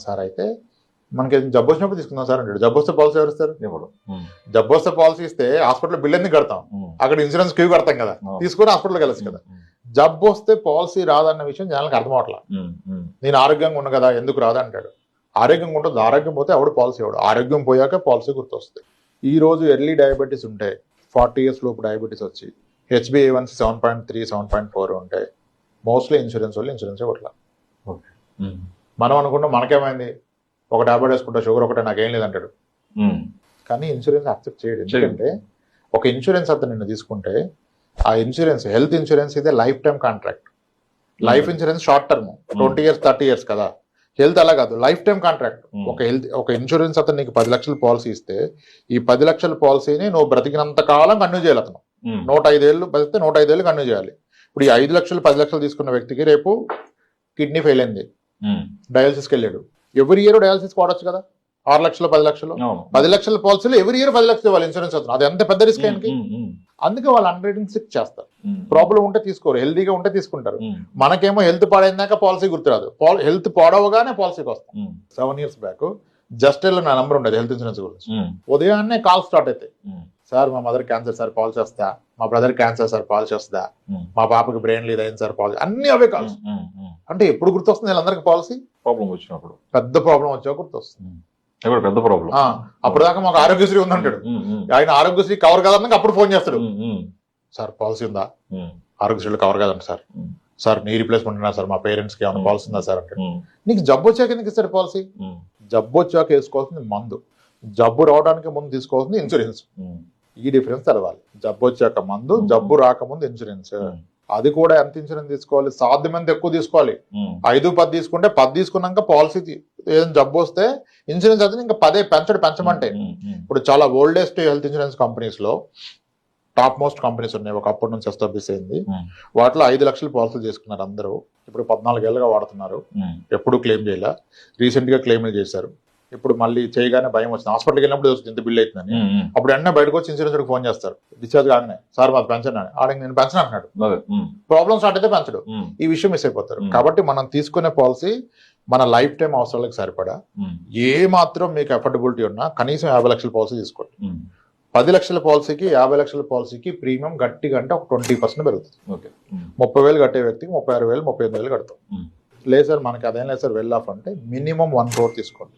Sir అయితే మనకి జబ్బు వచ్చినప్పుడు తీసుకుందాం సార్ అంటాడు. జబ్బు వస్తే పాలసీ ఎవరు ఇస్తారు? ఇప్పుడు జబ్బు వస్తే పాలసీ ఇస్తే హాస్పిటల్ బిల్ ఎందుకు కడతాం? అక్కడ ఇన్సూరెన్స్ క్యూ కడతాం కదా, తీసుకొని హాస్పిటల్కి వెళ్ళచ్చు కదా. జబ్బు వస్తే పాలసీ రాదన్న విషయం జనాలకు అర్థం అవట్లా. నేను ఆరోగ్యంగా ఉన్నా కదా ఎందుకు రాదంటాడు. ఆరోగ్యంగా ఉంటుంది, ఆరోగ్యం పోతే ఎవడు పాలసీ ఎవడు. ఆరోగ్యం పోయాక పాలసీ గుర్తొస్తుంది. ఈ రోజు ఎర్లీ డయాబెటీస్ ఉంటే 40 years లోపు డయాబెటీస్ వచ్చి HbA1c 7.3 7.4 ఉంటాయి, మోస్ట్లీ ఇన్సూరెన్స్ వాళ్ళు ఇన్సూరెన్స్ ఇవ్వట్లా. మనం అనుకుంటాం మనకేమైంది, ఒక టాబ్లెట్ వేసుకుంటా షుగర్ ఒకటే నాకేం లేదంటాడు. కానీ ఇన్సూరెన్స్ యాక్సెప్ట్ చేయడు. ఎందుకంటే ఒక ఇన్సూరెన్స్ అతను నిన్ను తీసుకుంటే ఆ ఇన్సూరెన్స్ హెల్త్ ఇన్సూరెన్స్ ఇదే life time contract. Life insurance short term 20 years 30 years కదా. హెల్త్ అలా కాదు, లైఫ్ టైం కాంట్రాక్ట్. ఒక ఇన్సూరెన్స్ అతను నీకు 10 లక్షల పాలసీ ఇస్తే ఈ 10 లక్షల పాలసీని నువ్వు బ్రతికినంత కాలం కన్యూ చేయాలి. అతను 105 ఏళ్ళు బతికితే 105 ఏళ్ళు కన్యూ చేయాలి. ఇప్పుడు ఈ 5 లక్షలు 10 లక్షలు తీసుకున్న వ్యక్తికి రేపు కిడ్నీ ఫెయిల్ అయింది, డయాలసిస్కి వెళ్ళాడు. ఎవ్రీ ఇయర్ డయాలసిస్ వాడచ్చు కదా. 6 లక్షలు 10 లక్షలు 10 లక్షల పాలసీలు ఎవ్రీ ఇయర్ 10 లక్షలు ఇవ్వాలి ఇన్సూరెన్స్ అవుతుంది. అది ఎంత పెద్ద రిస్క్ ఆయనకి. అందుకే వాళ్ళు అండర్రైటింగ్ సిక్ చేస్తారు. ప్రాబ్లం ఉంటే తీసుకోరు, హెల్తీగా ఉంటే తీసుకుంటారు. మనకేమో హెల్త్ పాడైందాక పాలసీ గుర్తురాదు, హెల్త్ పాడవగానే పాలసీకి వస్తాం. 7 years బ్యాక్ జస్ట్ నా నంబర్ ఉండేది హెల్త్ ఇన్సూరెన్స్ గురించి. ఉదయాన్నే కాల్ స్టార్ట్ అవుతాయి. సార్ మా మదర్ క్యాన్సర్ సార్ పాలసీ వస్తా, మా బ్రదర్ క్యాన్సర్ సార్ పాలసీ వస్తుందా, మా పాపకి బ్రెయిన్ లీడ్ అయింది సార్ పాలసీ, అన్ని అవే కాల్స్. అంటే ఎప్పుడు గుర్తొస్తుంది వీళ్ళందరికీ పాలసీ? ప్రాబ్లం వచ్చినప్పుడు, పెద్ద ప్రాబ్లం వచ్చాక గుర్తొస్తుంది. పెద్ద ప్రాబ్లం. అప్పుడు దాకా మాకు ఆరోగ్యశ్రీ ఉందంటాడు. ఆయన ఆరోగ్యశ్రీ కవర్ కాదన్నాక అప్పుడు ఫోన్ చేస్తాడు, సార్ పాలసీ ఉందా, ఆరోగ్యశ్రీలో కవర్ కాదంట సార్, సార్ నీ రీప్లేస్మెంట్ ఉన్నా సార్, మా పేరెంట్స్ కి ఏమైనా పాలసీ ఉందా సార్ అంటాడు. నీకు జబ్బు వచ్చాక ఎందుకు ఇస్తాడు పాలసీ? జబ్బు వచ్చాక వేసుకోవాల్సింది మందు, జబ్బు రావడానికి ముందు తీసుకోవాల్సింది ఇన్సూరెన్స్. ఈ డిఫరెన్స్ తెలవాలి. జబ్బు వచ్చాక మందు, జబ్బు రాకముందు ఇన్సూరెన్స్. అది కూడా ఎంత ఇన్సూరెన్స్ తీసుకోవాలి? సాధ్యమంత ఎక్కువ తీసుకోవాలి. 5-10 తీసుకుంటే 10 తీసుకున్నాక పాలసీ ఏదైనా జబ్బు వస్తే ఇన్సూరెన్స్ అయితే ఇంకా 10 పెంచమంటే. ఇప్పుడు చాలా ఓల్డెస్ట్ హెల్త్ ఇన్సూరెన్స్ కంపెనీస్ లో టాప్ మోస్ట్ కంపెనీస్ ఉన్నాయి, ఒకప్పటి నుంచి ఎస్టాబ్లిష్ అయింది. వాటిలో 5 లక్షల పాలసీలు చేసుకున్నారు అందరూ. ఇప్పుడు 14 ఏళ్ళుగా వాడుతున్నారు, ఎప్పుడు క్లెయిమ్ చేయాల. రీసెంట్ గా క్లెయిమ్లు చేశారు. ఇప్పుడు మళ్ళీ చేయగానే భయం వచ్చింది. హాస్పిటల్కి వెళ్ళినప్పుడు ఇంత బిల్ అవుతుందని. అప్పుడు వెంటనే బయటకు వచ్చి ఇన్సూరెన్స్ ఫోన్ చేస్తారు, డిశ్చార్జ్ కాగానే, సార్ మాది పెన్షన్ అని. ఆడికి నేను పెన్షన్ అంటున్నాడు, ప్రాబ్లమ్ స్టార్ట్ అయితే పెంచడు. ఈ విషయం మిస్ అయిపోతారు. కాబట్టి మనం తీసుకునే పాలసీ మన లైఫ్ టైం అవసరాలకు సరిపడా, ఏ మాత్రం మీకు అఫోర్డబిలిటీ ఉన్నా కనీసం 50 లక్షల పాలసీ తీసుకోండి. 10 లక్షల పాలసీకి 50 లక్షల పాలసీకి ప్రీమియం గట్టిగా అంటే ఒక 20% పెరుగుతుంది. 30,000 కట్టే వ్యక్తికి 36,000 38,000 కడతాం. లేదు సార్ మనకి అదేం లేదు సార్ వెల్ ఆఫ్ అంటే మినిమం 1 crore తీసుకోండి.